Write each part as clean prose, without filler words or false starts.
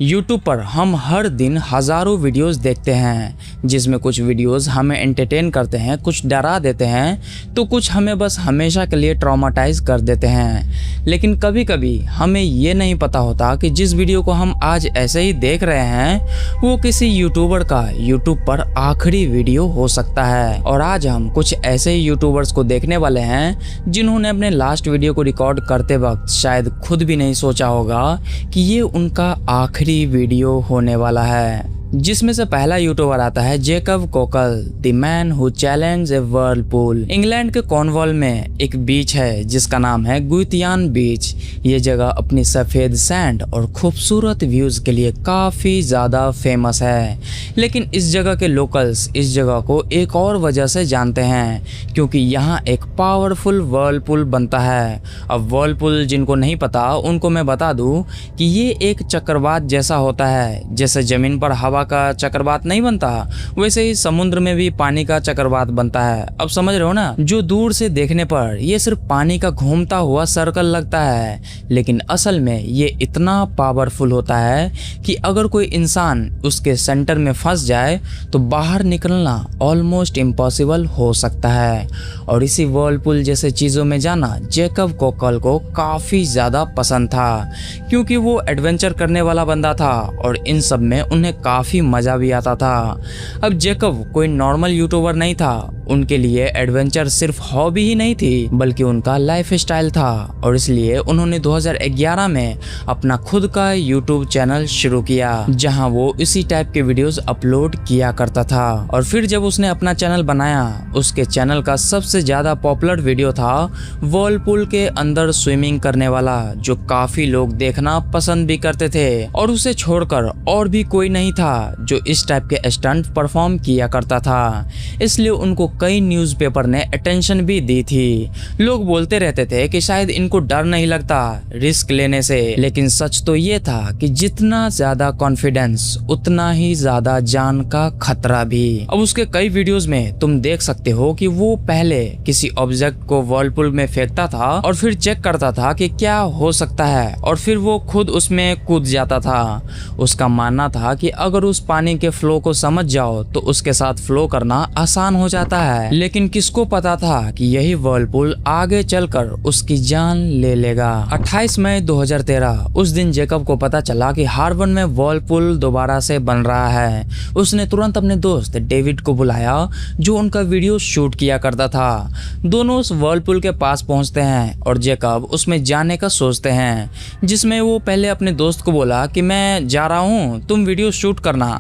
YouTube पर हम हर दिन हज़ारों वीडियोस देखते हैं, जिसमें कुछ वीडियोस हमें एंटरटेन करते हैं, कुछ डरा देते हैं, तो कुछ हमें बस हमेशा के लिए ट्रॉमाटाइज कर देते हैं। लेकिन कभी कभी हमें ये नहीं पता होता कि जिस वीडियो को हम आज ऐसे ही देख रहे हैं वो किसी यूट्यूबर का YouTube पर आखिरी वीडियो हो सकता है। और आज हम कुछ ऐसे ही यूट्यूबर्स को देखने वाले हैं जिन्होंने अपने लास्ट वीडियो को रिकॉर्ड करते वक्त शायद खुद भी नहीं सोचा होगा कि ये उनका आखिरी वीडियो होने वाला है। जिसमें से पहला यूट्यूबर आता है Jacob Kokalla, the man who challenge A Whirlpool. England के कॉर्नवॉल में एक बीच है जिसका नाम है गुइथियान बीच। ये जगह अपनी सफ़ेद सैंड और खूबसूरत व्यूज के लिए काफ़ी ज़्यादा फेमस है। लेकिन इस जगह के लोकल्स इस जगह को एक और वजह से जानते हैं, क्योंकि यहाँ एक पावरफुल व्हर्लपूल बनता है। अब व्हर्लपूल जिनको नहीं पता उनको मैं बता दूँ कि ये एक चक्रवात जैसा होता है। जैसे ज़मीन पर हवा का चक्रवात नहीं बनता, वैसे ही समुद्र में भी पानी का चक्रवात बनता है। अब समझ रहे हो ना? जो दूर से देखने पर ये सिर्फ पानी का घूमता हुआ सर्कल लगता है, लेकिन असल में ये इतना पावरफुल होता है कि अगर कोई इंसान उसके सेंटर में फंस जाए तो बाहर निकलना ऑलमोस्ट इम्पॉसिबल हो सकता है। और इसी व्हर्लपूल जैसे चीज़ों में जाना जेकब कोकल को काफ़ी ज़्यादा पसंद था, क्योंकि वो एडवेंचर करने वाला बंदा था और इन सब में उन्हें काफ़ी मज़ा भी आता था। अब जेकब कोई नॉर्मल यूट्यूबर नहीं था, उनके लिए एडवेंचर सिर्फ हॉबी ही नहीं थी बल्कि उनका लाइफ स्टाइल था। और इसलिए उन्होंने 2011 में अपना खुद का यूट्यूब चैनल शुरू किया, जहां वो इसी टाइप के वीडियोस अपलोड किया करता था। और फिर जब उसने अपना चैनल बनाया, उसके चैनल का सबसे ज़्यादा पॉपुलर वीडियो था व्हर्लपूल के अंदर स्विमिंग करने वाला, जो काफ़ी लोग देखना पसंद भी करते थे। और उसे छोड़कर और भी कोई नहीं था जो इस टाइप के स्टंट परफॉर्म किया करता था, इसलिए उनको कई न्यूज़पेपर ने अटेंशन भी दी थी। लोग बोलते रहते थे कि शायद इनको डर नहीं लगता रिस्क लेने से, लेकिन सच तो ये था कि जितना ज्यादा कॉन्फिडेंस उतना ही ज्यादा जान का खतरा भी। अब उसके कई वीडियोस में तुम देख सकते हो कि वो पहले किसी ऑब्जेक्ट को व्हर्लपूल में फेंकता था और फिर चेक करता था कि क्या हो सकता है, और फिर वो खुद उसमें कूद जाता था। उसका मानना था कि अगर उस पानी के फ्लो को समझ जाओ तो उसके साथ फ्लो करना आसान हो जाता है। लेकिन किसको पता था कि यही व्हर्लपूल आगे चलकर उसकी जान ले लेगा। 28 मई 2013 उस दिन जेकब को पता चला कि हार्बन में व्हर्लपूल दोबारा से बन रहा है। उसने तुरंत अपने दोस्त डेविड को बुलाया, जो उनका वीडियो शूट किया करता था। दोनों उस व्हर्लपूल के पास पहुंचते हैं और जेकब उसमें जाने का सोचते हैं, जिसमें वो पहले अपने दोस्त को बोला कि मैं जा रहा हूँ, तुम वीडियो शूट करना।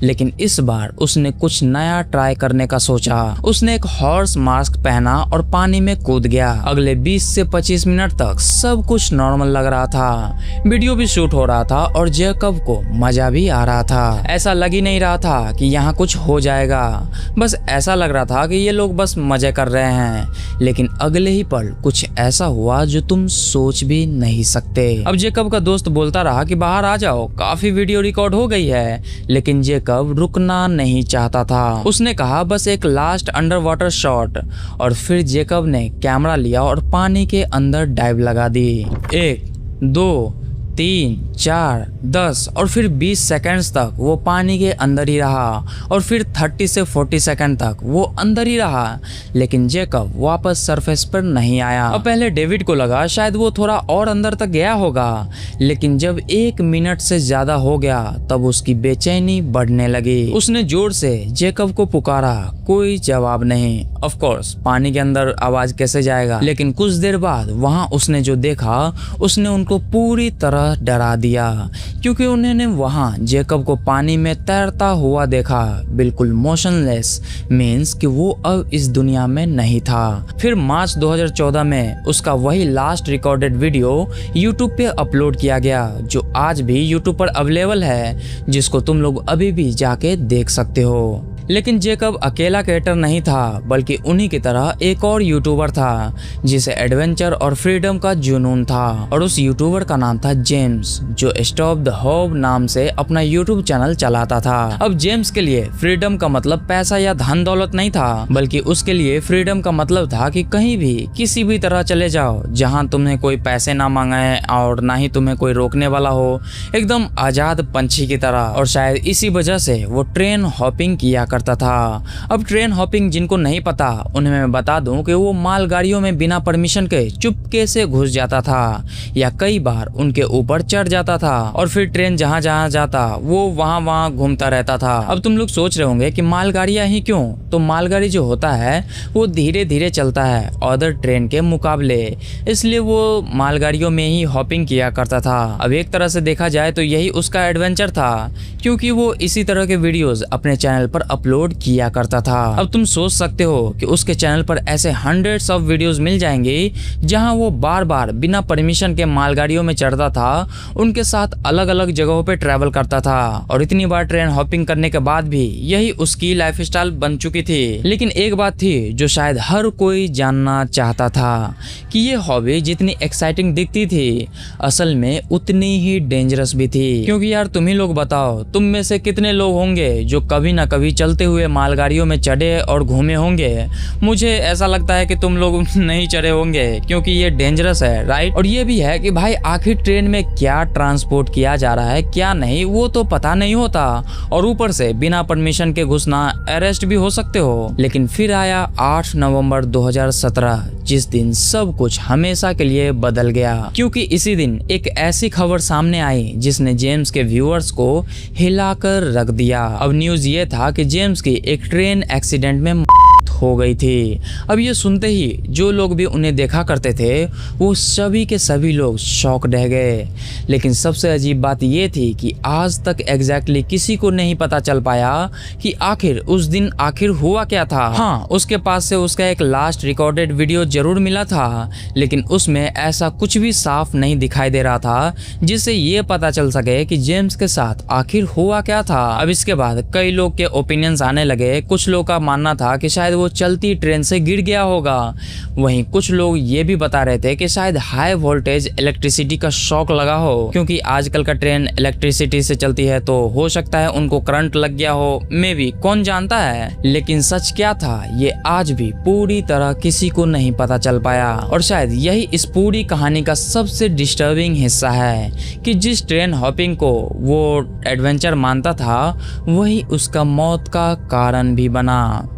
लेकिन इस बार उसने कुछ नया ट्राई करने का सोचा। उसने एक हॉर्स मास्क पहना और पानी में कूद गया। अगले 20 से 25 मिनट तक सब कुछ नॉर्मल लग रहा था, वीडियो भी शूट हो रहा था और जेकब को मजा भी आ रहा था। ऐसा लग ही नहीं रहा था कि यहाँ कुछ हो जाएगा, बस ऐसा लग रहा था कि ये लोग बस मजे कर रहे हैं। लेकिन अगले ही पल कुछ ऐसा हुआ जो तुम सोच भी नहीं सकते। अब जेकब का दोस्त बोलता रहा कि बाहर आ जाओ, काफी वीडियो रिकॉर्ड हो गई है, लेकिन जेकब रुकना नहीं चाहता था। उसने कहा बस एक लास्ट अंडर वाटर शॉट, और फिर जेकब ने कैमरा लिया और पानी के अंदर डाइव लगा दी। 1, 2, 3, 4, 10 और फिर 20 सेकंड्स तक वो पानी के अंदर ही रहा, और फिर 30 से 40 सेकंड तक वो अंदर ही रहा। लेकिन जेकब वापस सरफेस पर नहीं आया। और पहले डेविड को लगा शायद वो थोड़ा और अंदर तक गया होगा, लेकिन जब 1 मिनट से ज्यादा हो गया तब उसकी बेचैनी बढ़ने लगी। उसने जोर से जेकब को पुकारा, कोई जवाब नहीं। ऑफ कोर्स पानी के अंदर आवाज कैसे जाएगा। लेकिन कुछ देर बाद वहां उसने जो देखा उसने उनको पूरी तरह डरा दिया, क्योंकि उन्होंने वहां जेकब को पानी में तैरता हुआ देखा, बिल्कुल मोशनलेस, मींस कि वो अब इस दुनिया में नहीं था। फिर मार्च 2014 में उसका वही लास्ट रिकॉर्डेड वीडियो यूट्यूब पे अपलोड किया गया, जो आज भी यूट्यूब पर अवेलेबल है, जिसको तुम लोग अभी भी जाके देख सकते हो। लेकिन जेकब अकेला क्रिएटर नहीं था, बल्कि उन्हीं की तरह एक और यूट्यूबर था जिसे एडवेंचर और फ्रीडम का जुनून था, और उस यूट्यूबर का नाम था जेम्स, जो स्टॉप द हॉब नाम से अपना यूट्यूब चैनल चलाता था। अब जेम्स के लिए फ्रीडम का मतलब पैसा या धन दौलत नहीं था, बल्कि उसके लिए फ्रीडम का मतलब था कि कहीं भी किसी भी तरह चले जाओ, जहां तुम्हें कोई पैसे ना मांगे और ना ही तुम्हें कोई रोकने वाला हो, एकदम आजाद पंछी की तरह। और शायद इसी वजह से वो ट्रेन हॉपिंग किया करता था। अब ट्रेन हॉपिंग जिनको नहीं पता उन्हें मैं बता दूं कि वो मालगाड़ियों में बिना परमिशन के चुपके से घुस जाता था या कई बार उनके ऊपर चढ़ जाता था, और फिर ट्रेन जहां जहां जाता वो वहां वहां घूमता रहता था। अब तुम लोग सोच रहे होंगे कि मालगाड़ियां ही क्यों? तो मालगाड़ी जो होता है वो धीरे धीरे चलता है अदर ट्रेन के मुकाबले, इसलिए वो मालगाड़ियों में ही हॉपिंग किया करता था। अब एक तरह से देखा जाए तो यही उसका एडवेंचर था, क्योंकि वो इसी तरह के वीडियोस अपने चैनल पर अपलोड किया करता था। अब तुम सोच सकते हो कि उसके चैनल पर ऐसे हंड्रेड्स ऑफ वीडियोस मिल जाएंगे जहां वो बार बार बिना परमिशन के मालगाड़ियों में चढ़ता था, उनके साथ अलग अलग जगहों पे ट्रैवल करता था, और इतनी बार ट्रेन हॉपिंग करने के बाद भी यही उसकी लाइफस्टाइल बन चुकी थी। लेकिन एक बात थी जो शायद हर कोई जानना चाहता था कि ये हॉबी जितनी एक्साइटिंग दिखती थी, असल में उतनी ही डेंजरस भी थी। क्योंकि यार तुम ही लोग बताओ, तुम में से कितने लोग होंगे जो कभी ना कभी चलते हुए मालगाड़ियों में चढ़े और घूमे होंगे? मुझे ऐसा लगता है कि तुम लोग नहीं चढ़े होंगे, क्योंकि ये डेंजरस है, राइट? और ये भी है कि भाई आखिर ट्रेन में क्या ट्रांसपोर्ट किया जा रहा है क्या नहीं वो तो पता नहीं होता, और ऊपर से बिना परमिशन के घुसना, अरेस्ट भी हो सकते हो। लेकिन फिर आया 8 नवंबर 2017, जिस दिन सब कुछ हमेशा के लिए बदल गया, क्योंकि इसी दिन एक ऐसी खबर सामने आई जिसने जेम्स के व्यूअर्स को हिलाकर रख दिया। अब न्यूज ये था कि जेम्स की एक ट्रेन एक्सीडेंट में हो गई थी। अब ये सुनते ही जो लोग भी उन्हें देखा करते थे वो सभी के सभी लोग शॉक रह गए। लेकिन सबसे अजीब बात ये थी कि आज तक एग्जैक्टली किसी को नहीं पता चल पाया कि आखिर उस दिन आखिर हुआ क्या था। हाँ, उसके पास से उसका एक लास्ट रिकॉर्डेड वीडियो जरूर मिला था, लेकिन उसमें ऐसा कुछ भी साफ नहीं दिखाई दे रहा था जिससे ये पता चल सके कि जेम्स के साथ आखिर हुआ क्या था। अब इसके बाद कई लोग के ओपिनियंस आने लगे। कुछ लोग का मानना था कि शायद वो चलती ट्रेन से गिर गया होगा, वहीं कुछ लोग ये भी बता रहे थे कि शायद हाई वोल्टेज इलेक्ट्रिसिटी का शॉक लगा हो, क्योंकि आजकल का ट्रेन इलेक्ट्रिसिटी से चलती है, तो हो सकता है उनको करंट लग गया हो, मे बी, कौन जानता है। लेकिन सच क्या था ये आज भी पूरी तरह किसी को नहीं पता चल पाया, और शायद यही इस पूरी कहानी का सबसे डिस्टर्बिंग हिस्सा है कि जिस ट्रेन हॉपिंग को वो एडवेंचर मानता था वही उसका मौत का कारण भी बना।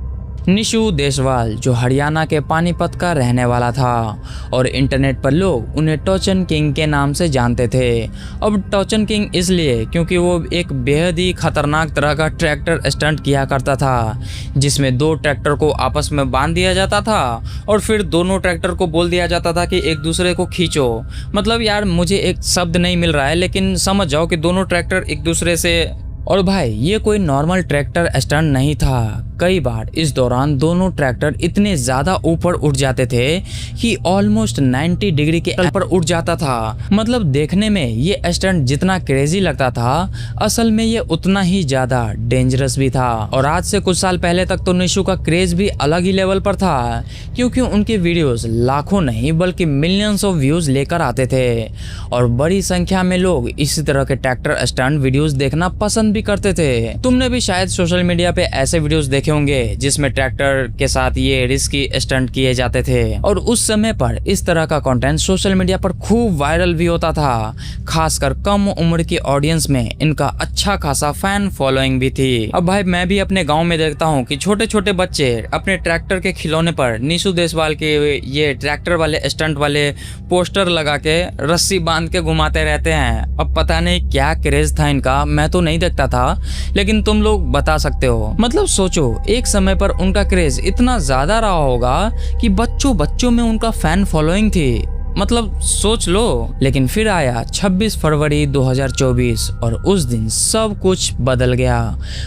निशु देशवाल, जो हरियाणा के पानीपत का रहने वाला था, और इंटरनेट पर लोग उन्हें टोचन किंग के नाम से जानते थे। अब टोचन किंग इसलिए क्योंकि वो एक बेहद ही खतरनाक तरह का ट्रैक्टर स्टंट किया करता था, जिसमें 2 ट्रैक्टर को आपस में बांध दिया जाता था और फिर दोनों ट्रैक्टर को बोल दिया जाता था कि एक दूसरे को खींचो। मतलब यार मुझे एक शब्द नहीं मिल रहा है, लेकिन समझ जाओ कि दोनों ट्रैक्टर एक दूसरे से। और भाई ये कोई नॉर्मल ट्रैक्टर स्टंट नहीं था। कई बार इस दौरान दोनों ट्रैक्टर इतने ज्यादा ऊपर उठ जाते थे कि ऑलमोस्ट 90 डिग्री के ऊपर उठ जाता था। मतलब देखने में ये स्टंट जितना क्रेजी लगता था, असल में ये उतना ही ज्यादा डेंजरस भी था। और आज से कुछ साल पहले तक तो निशु का क्रेज भी अलग ही लेवल पर था, क्योंकि उनके वीडियोस लाखों नहीं बल्कि मिलियंस ऑफ व्यूज लेकर आते थे, और बड़ी संख्या में लोग इसी तरह के ट्रैक्टर स्टंट वीडियोस देखना पसंद भी करते थे। तुमने भी शायद सोशल मीडिया पे ऐसे वीडियोस देखे होंगे जिसमें ट्रैक्टर के साथ ये रिस्की स्टंट किए जाते थे, और उस समय पर इस तरह का कंटेंट सोशल मीडिया पर खूब वायरल भी होता था। खासकर कम उम्र की ऑडियंस में इनका अच्छा खासा फैन फॉलोइंग भी थी। अब भाई मैं भी अपने गाँव में देखता हूँ कि छोटे छोटे बच्चे अपने ट्रैक्टर के खिलौने पर निशु देशवाल के ये ट्रैक्टर वाले स्टंट वाले पोस्टर लगा के रस्सी बांध के घुमाते रहते हैं। अब पता नहीं क्या क्रेज था इनका, मैं तो नहीं देखता था, लेकिन तुम लोग बता सकते हो। मतलब सोचो, एक समय पर उनका क्रेज इतना ज्यादा रहा होगा कि बच्चों में उनका फैन फॉलोइंग थी। मतलब सोच लो। लेकिन फिर आया 26 फरवरी 2024 और उस दिन सब कुछ बदल गया।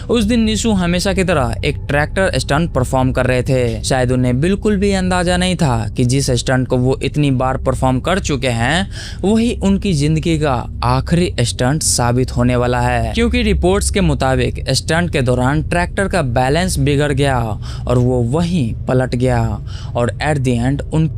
उस दिन निशु हमेशा की तरह एक ट्रैक्टर स्टंट परफॉर्म कर रहे थे। शायद उन्हें बिल्कुल भी अंदाजा नहीं था कि जिस स्टंट को वो इतनी बार परफॉर्म कर चुके हैं वही उनकी जिंदगी का आखिरी स्टंट साबित होने वाला है। क्योंकि रिपोर्ट्स के मुताबिक स्टंट के दौरान ट्रैक्टर का बैलेंस बिगड़ गया और वो वहीं पलट गया और एट द एंड उन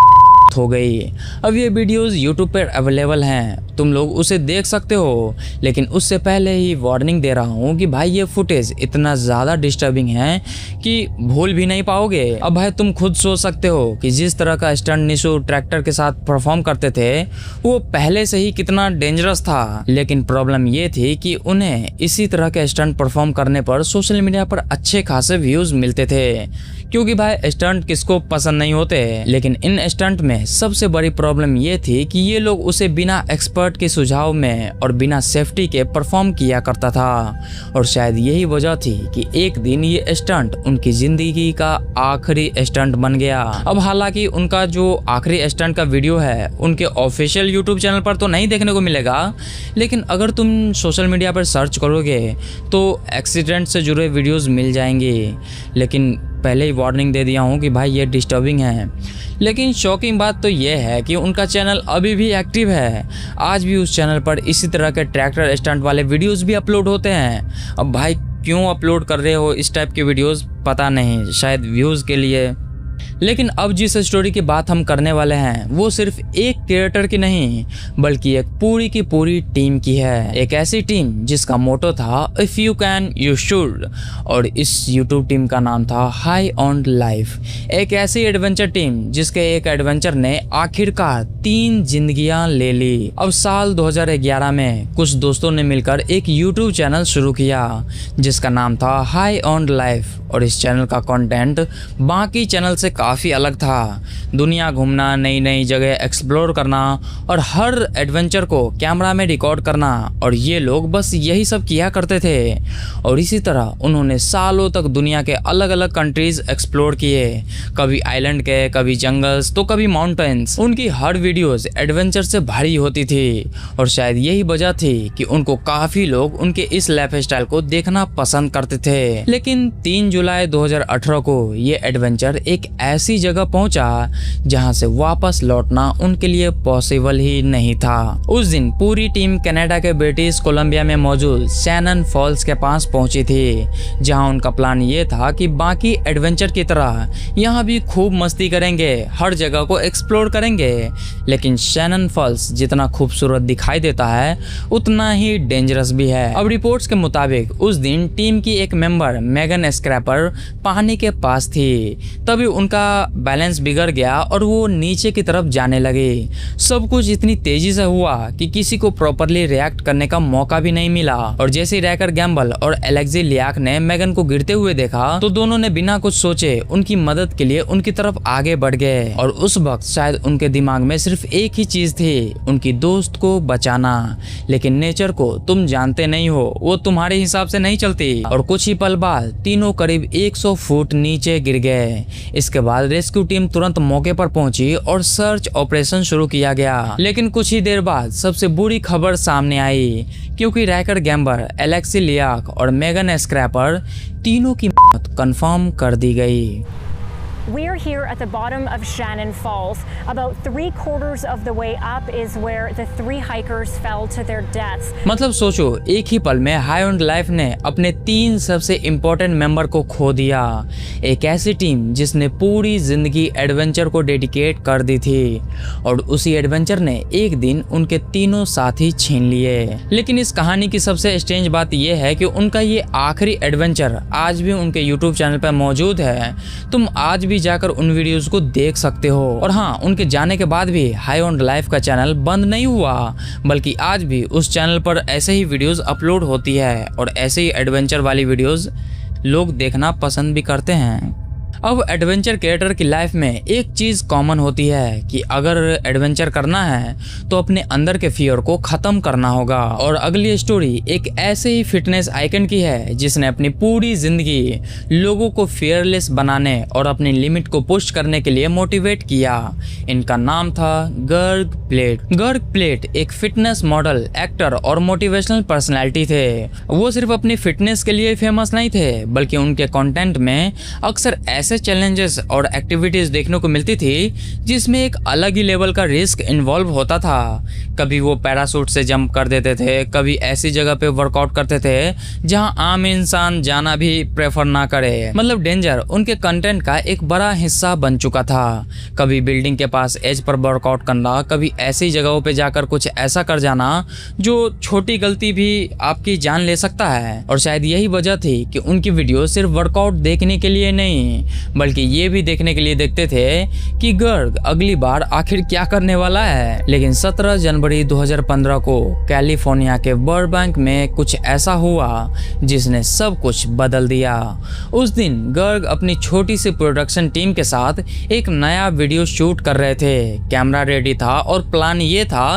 हो गई। अब ये वीडियोस YouTube पर अवेलेबल हैं, तुम लोग उसे देख सकते हो। लेकिन उससे पहले ही वार्निंग दे रहा हूँ कि भाई ये फुटेज इतना ज़्यादा डिस्टर्बिंग है कि भूल भी नहीं पाओगे। अब भाई तुम खुद सोच सकते हो कि जिस तरह का स्टंट निशु ट्रैक्टर के साथ परफॉर्म करते थे वो पहले से ही कितना डेंजरस था। लेकिन प्रॉब्लम ये थी कि उन्हें इसी तरह के स्टंट परफॉर्म करने पर सोशल मीडिया पर अच्छे खासे व्यूज मिलते थे, क्योंकि भाई स्टंट किसको पसंद नहीं होते। लेकिन इन स्टंट में सबसे बड़ी प्रॉब्लम ये थी कि ये लोग उसे बिना एक्सपर्ट के सुझाव में और बिना सेफ्टी के परफॉर्म किया करता था। और शायद यही वजह थी कि एक दिन ये स्टंट उनकी जिंदगी का आखिरी स्टंट बन गया। अब हालांकि उनका जो आखिरी स्टंट का वीडियो है उनके ऑफिशियल यूट्यूब चैनल पर तो नहीं देखने को मिलेगा, लेकिन अगर तुम सोशल मीडिया पर सर्च करोगे तो एक्सीडेंट से जुड़े वीडियोस मिल जाएंगे। लेकिन पहले ही वार्निंग दे दिया हूँ कि भाई ये डिस्टर्बिंग है। लेकिन शॉकिंग बात तो ये है कि उनका चैनल अभी भी एक्टिव है। आज भी उस चैनल पर इसी तरह के ट्रैक्टर स्टंट वाले वीडियोस भी अपलोड होते हैं। अब भाई क्यों अपलोड कर रहे हो इस टाइप के वीडियोस पता नहीं, शायद व्यूज़ के लिए। लेकिन अब जिस स्टोरी की बात हम करने वाले हैं वो सिर्फ एक क्रिएटर की नहीं बल्कि एक पूरी की पूरी टीम की है। एक ऐसी टीम जिसका मोटो था if you can you should, और इस यूट्यूब टीम का नाम था हाई ऑन लाइफ। एक ऐसी एडवेंचर टीम जिसके एक एडवेंचर ने आखिरकार 3 जिंदगियां ले ली। अब साल 2011 में कुछ दोस्तों ने मिलकर एक यूट्यूब चैनल शुरू किया जिसका नाम था हाई ऑन लाइफ, और इस चैनल का कंटेंट बाकी चैनल से काफ़ी अलग था। दुनिया घूमना, नई नई जगह एक्सप्लोर करना और हर एडवेंचर को कैमरा में रिकॉर्ड करना, और ये लोग बस यही सब किया करते थे। और इसी तरह उन्होंने सालों तक दुनिया के अलग अलग कंट्रीज एक्सप्लोर किए, कभी आइलैंड के, कभी जंगल्स तो कभी माउंटेन्स। उनकी हर वीडियोस एडवेंचर से भरी होती थी और शायद यही वजह थी कि उनको काफ़ी लोग उनके इस लाइफ स्टाइल को देखना पसंद करते थे। लेकिन 3 जुलाई 2018 को ये एडवेंचर एक ऐसी जगह पहुंचा जहां से वापस लौटना उनके लिए पॉसिबल ही नहीं था। उस दिन पूरी टीम कनाडा के ब्रिटिश कोलंबिया में मौजूद शैनन फॉल्स के पास पहुंची थी, जहां उनका प्लान ये था कि बाकी एडवेंचर की तरह यहां भी खूब मस्ती करेंगे, हर जगह को एक्सप्लोर करेंगे। लेकिन शैनन फॉल्स जितना खूबसूरत दिखाई देता है उतना ही डेंजरस भी है। अब रिपोर्ट्स के मुताबिक उस दिन टीम की एक मेंबर मेगन स्क्रैपर पानी के पास थी, तभी उनका बैलेंस बिगड़ गया और वो नीचे की तरफ जाने लगे। सब कुछ इतनी तेजी से हुआ कि किसी को प्रॉपरली रिएक्ट करने का मौका भी नहीं मिला। और जैसे ही रैकर गैम्बल और एलेक्सी लियाक ने मेगन को गिरते हुए देखा तो दोनों ने बिना कुछ सोचे उनकी मदद के लिए उनकी तरफ आगे बढ़ गए। और उस वक्त शायद उनके दिमाग में सिर्फ एक ही चीज थी, उनकी दोस्त को बचाना। लेकिन नेचर को तुम जानते नहीं हो, वो तुम्हारे हिसाब से नहीं चलती। और कुछ ही पल बाद तीनों करीब 100 फुट नीचे गिर गए। इसके बाद रेस्क्यू टीम तुरंत मौके पर पहुंची और सर्च ऑपरेशन शुरू किया गया। लेकिन कुछ ही देर बाद सबसे बुरी खबर सामने आई, क्योंकि रैकर गैम्बर, एलेक्सी लियाक और मेगन स्क्रैपर तीनों की मौत कंफर्म कर दी गई। We're here at the bottom of Shannon Falls. About 3/4 of the way up is where the 3 hikers fell to their deaths. मतलब सोचो, एक ही पल में हाई ऑन लाइफ ने अपने 3 सबसे इम्पोर्टेंट मेंबर को खो दिया। एक ऐसी टीम जिसने पूरी जिंदगी एडवेंचर को डेडिकेट कर दी थी, और उसी एडवेंचर ने एक दिन उनके तीनों साथी छीन लिए। लेकिन इस कहानी की सबसे स्ट्रेंज बात यह है कि उनका ये आखिरी एडवेंचर आज भी उनके यूट्यूब चैनल पर मौजूद है। तुम आज भी जाकर उन वीडियोस को देख सकते हो। और हाँ, उनके जाने के बाद भी हाई ऑन लाइफ का चैनल बंद नहीं हुआ, बल्कि आज भी उस चैनल पर ऐसे ही वीडियोस अपलोड होती है और ऐसे ही एडवेंचर वाली वीडियोस लोग देखना पसंद भी करते हैं। अब एडवेंचर क्रिएटर की लाइफ में एक चीज कॉमन होती है कि अगर एडवेंचर करना है तो अपने अंदर के फियर को खत्म करना होगा। और अगली स्टोरी एक ऐसे ही फिटनेस आइकन की है जिसने अपनी पूरी जिंदगी लोगों को फियरलेस बनाने और अपनी लिमिट को पुश करने के लिए मोटिवेट किया। इनका नाम था गर्ग प्लेट। गर्ग प्लेट एक फिटनेस मॉडल, एक्टर और मोटिवेशनल पर्सनैलिटी थे। वो सिर्फ अपनी फिटनेस के लिए फेमस नहीं थे बल्कि उनके कंटेंट में अक्सर ऐसे चैलेंजेस और एक्टिविटीज देखने को मिलती थी जिसमें एक अलग ही लेवल का रिस्क इन्वॉल्व होता था। कभी वो पैराशूट से जंप कर देते थे, कभी ऐसी जगह पे वर्कआउट करते थे जहां आम इंसान जाना भी प्रेफर ना करे। मतलब डेंजर उनके कंटेंट का एक बड़ा हिस्सा बन चुका था। कभी बिल्डिंग के पास एज पर वर्कआउट करना, कभी ऐसी जगहों पे जाकर कुछ ऐसा कर जाना जो छोटी गलती भी आपकी जान ले सकता है। और शायद यही वजह थी कि उनकी वीडियो सिर्फ वर्कआउट देखने के लिए नहीं बल्कि ये भी देखने के लिए देखते थे कि गर्ग अगली बार आखिर क्या करने वाला है। लेकिन 17 जनवरी 2015 को कैलिफोर्निया के बर्बैंक में कुछ ऐसा हुआ जिसने सब कुछ बदल दिया। उस दिन गर्ग अपनी छोटी सी प्रोडक्शन टीम के साथ एक नया वीडियो शूट कर रहे थे। कैमरा रेडी था और प्लान ये था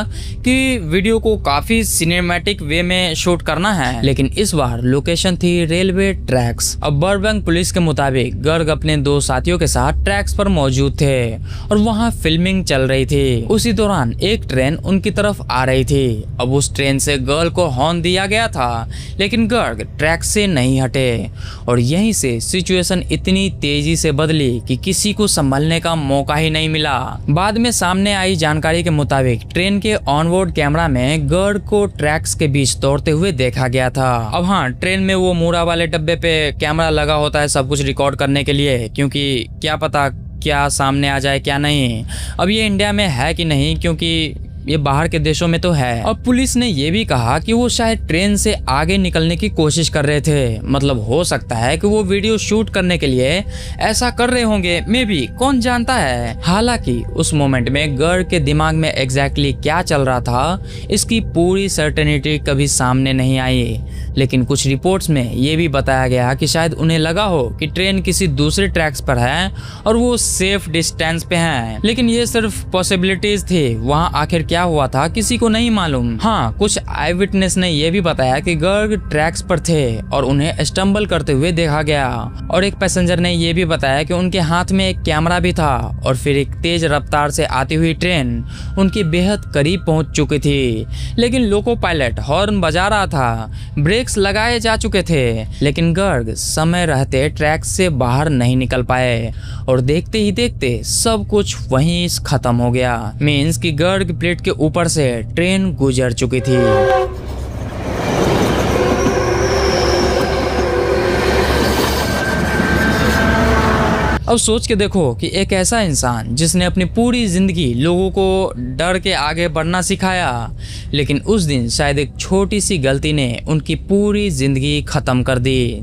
कि वीडियो को काफी सिनेमैटिक वे में शूट करना है। लेकिन इस बार लोकेशन थी रेलवे ट्रैक्स। अब बर्बैंक पुलिस के मुताबिक गर्ग अपने दो साथियों के साथ ट्रैक्स पर मौजूद थे और वहां फिल्मिंग चल रही थी। उसी दौरान एक ट्रेन उनकी तरफ आ रही थी। अब उस ट्रेन से गर्ल को हॉर्न दिया गया था लेकिन गर्ग ट्रैक से नहीं हटे और यहीं से सिचुएशन इतनी तेजी से बदली कि किसी को संभलने का मौका ही नहीं मिला। बाद में सामने आई जानकारी के मुताबिक ट्रेन के ऑनबोर्ड कैमरा में गर्ग को ट्रैक्स के बीच दौड़ते हुए देखा गया था। अब हाँ, ट्रेन में वो मूड़ा वाले डब्बे पे कैमरा लगा होता है सब कुछ रिकॉर्ड करने के लिए, क्योंकि क्या पता क्या सामने आ जाए क्या नहीं। अब ये इंडिया में है कि नहीं, क्योंकि ये बाहर के देशों में तो है। अब पुलिस ने ये भी कहा कि वो शायद ट्रेन से आगे निकलने की कोशिश कर रहे थे। मतलब हो सकता है कि वो वीडियो शूट करने के लिए ऐसा कर रहे होंगे, मे बी, कौन जानता है। हालांकि उस मोमेंट में गर्ग के दिमाग में एग्जैक्टली क्या चल रहा था इसकी पूरी सर्टेनिटी कभी सामने नहीं आई। लेकिन कुछ रिपोर्ट्स में ये भी बताया गया कि शायद उन्हें लगा हो कि ट्रेन किसी दूसरे ट्रैक्स पर है और वो सेफ डिस्टेंस पे है। लेकिन ये सिर्फ पॉसिबिलिटीज थी। वहाँ आखिर क्या हुआ था किसी को नहीं मालूम। हाँ, कुछ आई विटनेस ने यह भी बताया कि गर्ग ट्रैक्स पर थे और उन्हें स्टम्बल करते हुए देखा गया। और एक पैसेंजर ने यह भी बताया कि उनके हाथ में एक कैमरा भी था और फिर एक तेज रफ्तार से आती हुई ट्रेन उनके बेहद करीब पहुंच चुकी थी। लेकिन लोको पायलट हॉर्न बजा रहा था, ब्रेक्स लगाए जा चुके थे, लेकिन गर्ग समय रहते ट्रैक से बाहर नहीं निकल पाए और देखते ही देखते सब कुछ वहीं खत्म हो गया। मीन्स कि गर्ग प्लेट के ऊपर से ट्रेन गुजर चुकी थी। अब सोच के देखो कि एक ऐसा इंसान जिसने अपनी पूरी जिंदगी लोगों को डर के आगे बढ़ना सिखाया, लेकिन उस दिन शायद एक छोटी सी गलती ने उनकी पूरी जिंदगी खत्म कर दी।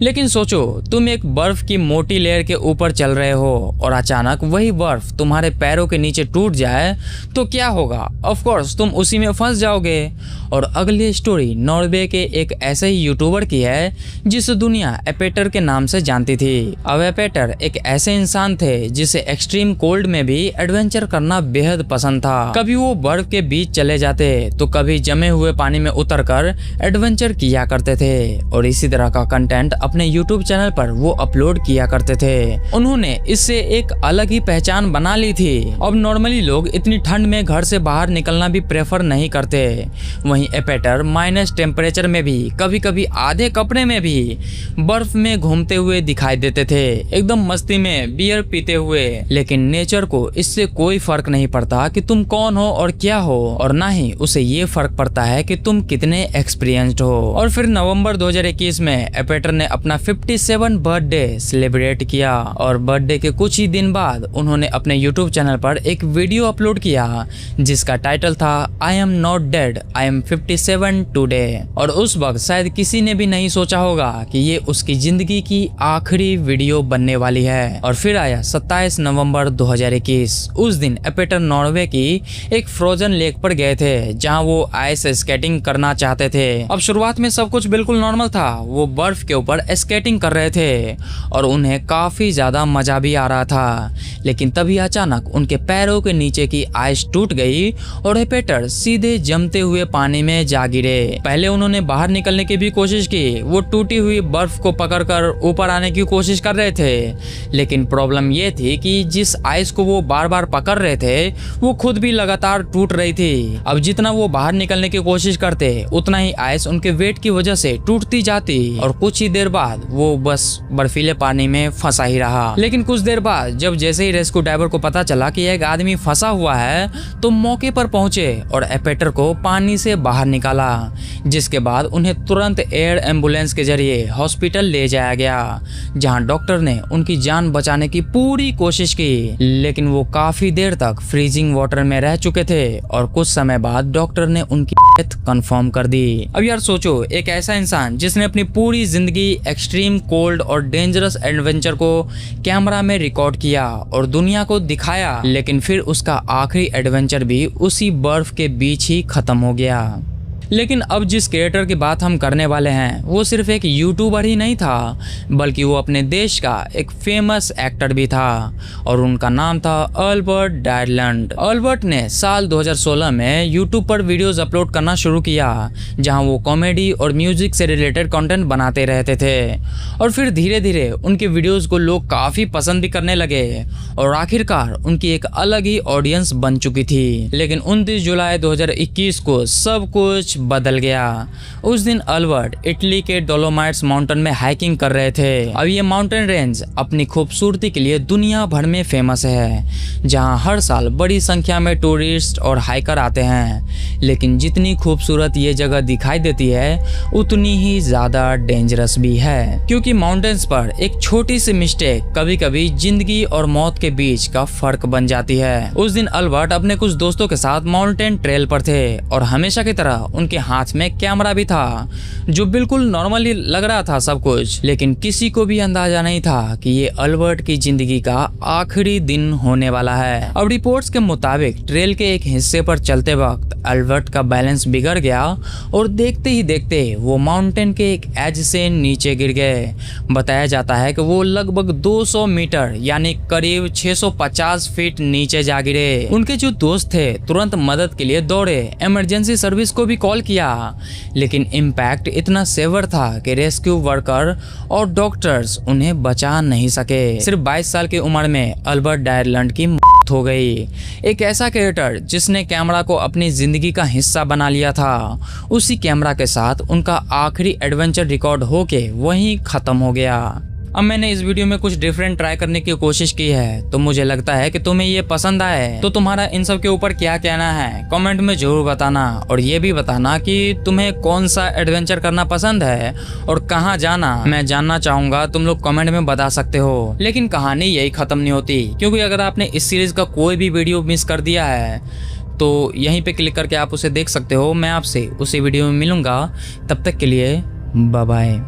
लेकिन सोचो, तुम एक बर्फ की मोटी लेयर के ऊपर चल रहे हो और अचानक वही बर्फ तुम्हारे पैरों के नीचे टूट जाए तो क्या होगा? ऑफ कोर्स तुम उसी में फंस जाओगे। और अगली स्टोरी नॉर्वे के एक ऐसे ही यूट्यूबर की है जिसे दुनिया एपेटर के नाम से जानती थी। अब एपेटर एक ऐसे इंसान थे जिसे एक्सट्रीम कोल्ड में भी एडवेंचर करना बेहद पसंद था। कभी वो बर्फ के बीच चले जाते तो कभी जमे हुए पानी में उतरकर एडवेंचर किया करते थे और इसी तरह का कंटेंट अपने YouTube चैनल पर वो अपलोड किया करते थे। उन्होंने इससे एक अलग ही पहचान बना ली थी। अब नॉर्मली लोग इतनी ठंड में घर से बाहर निकलना भी प्रेफर नहीं करते, वहीं एपेटर माइनस टेम्परेचर में भी कभी कभी आधे कपड़े में भी बर्फ में घूमते हुए दिखाई देते थे, एकदम मस्ती में बियर पीते हुए। लेकिन नेचर को इससे कोई फर्क नहीं पड़ता कि तुम कौन हो और क्या हो, और ना ही उसे ये फर्क पड़ता है कि तुम कितने एक्सपीरियंस्ड हो। और फिर नवंबर 2021 में एपेटर ने अपना 57 बर्थडे सेलिब्रेट किया और बर्थडे के कुछ ही दिन बाद उन्होंने अपने YouTube चैनल पर एक वीडियो अपलोड किया जिसका टाइटल था I am not dead, I am 57 today. और उस वक्त शायद किसी ने भी नहीं सोचा होगा कि ये उसकी जिंदगी की आखिरी वीडियो बनने वाली है। और फिर आया 27 नवंबर 2021। उस दिन एपेटर नॉर्वे की एक फ्रोजन लेक पर गए थे जहां वो आइस स्केटिंग करना चाहते थे। अब शुरुआत में सब कुछ बिल्कुल नॉर्मल था, वो बर्फ के ऊपर स्केटिंग कर रहे थे और उन्हें काफ़ी ज़्यादा मज़ा भी आ रहा था। लेकिन तभी अचानक उनके पैरों के नीचे की आइस टूट गई और एपेटर सीधे जमते हुए पानी में जा गिरे। पहले उन्होंने बाहर निकलने की भी कोशिश की, वो टूटी हुई बर्फ को पकड़कर ऊपर आने की कोशिश कर रहे थे, लेकिन प्रॉब्लम ये थी कि जिस आइस को वो बार बार पकड़ रहे थे वो खुद भी लगातार टूट रही थी। अब जितना वो बाहर निकलने की कोशिश करते उतना ही आइस उनके वेट की वजह से टूटती जाती और कुछ ही देर बाद वो बस बर्फीले पानी में फंसा ही रहा। लेकिन कुछ देर बाद जब जैसे ही रेस्क्यू डाइवर को पता चला कि एक आदमी फंसा हुआ है तो मौके पर पहुंचे और एपेटर को पानी से बाहर निकाला, जिसके बाद उन्हें तुरंत एयर एम्बुलेंस के जरिए हॉस्पिटल ले जाया गया, जहां डॉक्टर ने उनकी जान बचाने की पूरी कोशिश की। लेकिन वो काफी देर तक फ्रीजिंग वाटर में रह चुके थे और कुछ समय बाद डॉक्टर ने उनकी डेथ कंफर्म कर दी। अब यार सोचो, एक ऐसा इंसान जिसने अपनी पूरी जिंदगी एक्सट्रीम कोल्ड और डेंजरस एडवेंचर को कैमरा में रिकॉर्ड किया और दुनिया को दिखाया, लेकिन फिर उसका आखिरी एडवेंचर भी उसी बर्फ के बीच ही खत्म हो गया। लेकिन अब जिस क्रिएटर की बात हम करने वाले हैं वो सिर्फ एक यूट्यूबर ही नहीं था, बल्कि वो अपने देश का एक फेमस एक्टर भी था और उनका नाम था अल्बर्ट डायरलैंड। अल्बर्ट ने साल 2016 में यूट्यूब पर वीडियोस अपलोड करना शुरू किया, जहां वो कॉमेडी और म्यूजिक से रिलेटेड कंटेंट बनाते रहते थे और फिर धीरे धीरे उनके वीडियोस को लोग काफ़ी पसंद भी करने लगे और आखिरकार उनकी एक अलग ही ऑडियंस बन चुकी थी। लेकिन 29 जुलाई 2021 को सब कुछ बदल गया। उस दिन अल्बर्ट इटली के डोलोमाइट्स माउंटेन में हाइकिंग कर रहे थे। अब ये माउंटेन रेंज अपनी खूबसूरती के लिए दुनिया भर में फेमस है, जहां हर साल बड़ी संख्या में टूरिस्ट और हाइकर आते हैं। लेकिन जितनी खूबसूरत ये जगह दिखाई देती है उतनी ही ज्यादा डेंजरस भी है, क्योंकि माउंटेन्स पर एक छोटी सी मिस्टेक कभी कभी जिंदगी और मौत के बीच का फर्क बन जाती है। उस दिन अल्बर्ट अपने कुछ दोस्तों के साथ माउंटेन ट्रेल पर थे और हमेशा की तरह उनके हाथ में कैमरा भी था, जो बिल्कुल नॉर्मली लग रहा था सब कुछ। लेकिन किसी को भी अंदाजा नहीं था कि ये अल्बर्ट की जिंदगी का आखिरी दिन होने वाला है। अब रिपोर्ट्स के मुताबिक ट्रेल के एक हिस्से पर चलते वक्त अल्बर्ट का बैलेंस बिगड़ गया और देखते ही देखते वो माउंटेन के एक एज से नीचे गिर गए। बताया जाता है कि वो लगभग 200 मीटर यानी करीब 650 फीट नीचे जा गिरे। उनके जो दोस्त थे तुरंत मदद के लिए दौड़े, इमरजेंसी सर्विस को भी कॉल किया, लेकिन इम्पैक्ट इतना सेवर था कि रेस्क्यू वर्कर और डॉक्टर्स उन्हें बचा नहीं सके। सिर्फ 22 साल की उम्र में अल्बर्ट डायरलैंड की मौत हो गई। एक ऐसा क्रिएटर जिसने कैमरा को अपनी जिंदगी का हिस्सा बना लिया था, उसी कैमरा के साथ उनका आखिरी एडवेंचर रिकॉर्ड होके वहीं खत्म हो गया। अब मैंने इस वीडियो में कुछ डिफरेंट ट्राई करने की कोशिश की है, तो मुझे लगता है कि तुम्हें ये पसंद आए। तो तुम्हारा इन सब के ऊपर क्या कहना है कमेंट में जरूर बताना, और ये भी बताना कि तुम्हें कौन सा एडवेंचर करना पसंद है और कहाँ जाना मैं जानना चाहूंगा। तुम लोग कमेंट में बता सकते हो। लेकिन कहानी यही खत्म नहीं होती, क्योंकि अगर आपने इस सीरीज का कोई भी वीडियो मिस कर दिया है तो यहीं पे क्लिक करके आप उसे देख सकते हो। मैं आपसे उसी वीडियो में मिलूंगा, तब तक के लिए बाय बाय।